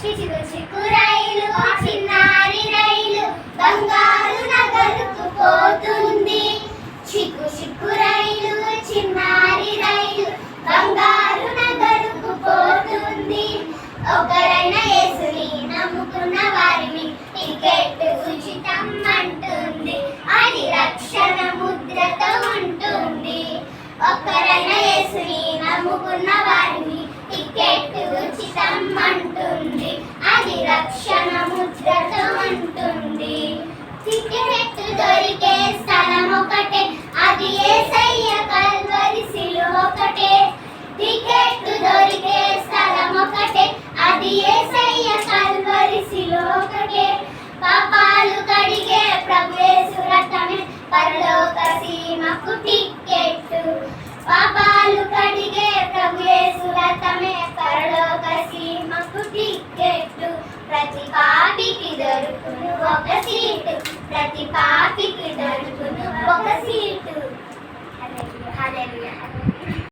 చిచుకు చిక్కు రైలు చిన్నారి రైలు బంగారు నగరుకు పోతుంది. చిక్కు చిక్కు రైలు చిన్నారి రైలు బంగారు నగరుకు పోతుంది. ఒకరైనా యేసుని నమ్ముకున్న వారిని టికెట్ ఉచితం అంటుంది. అది రక్షణ ముద్రతో ఉంటుంది. ఒక్కరైనా యేసుని నమ్ముకున్న వారిని టికెట్ ఉచితం అంటుంది. అది రక్షణ ముద్రతో ఉంటుంది. టికెట్ దొరికే స్థలం ఒకటే, అది యేసయ్య కల్వరి సిలువ ఒకటే. టికెట్ దొరికే స్థలం ఒకటే, అది యేసయ్య కల్వరి సిలువ ఒకటే. పాపాలు కడిగే ప్రభు యేసు రక్తమే పరలోక సీమకు టికెట్. పాపాలు కడిగే ప్రభు యేసు రక్తమే పరలోక సీమకు టికెట్. ప్రతి పాపికి దొరుకును ఒక సీటు, ప్రతి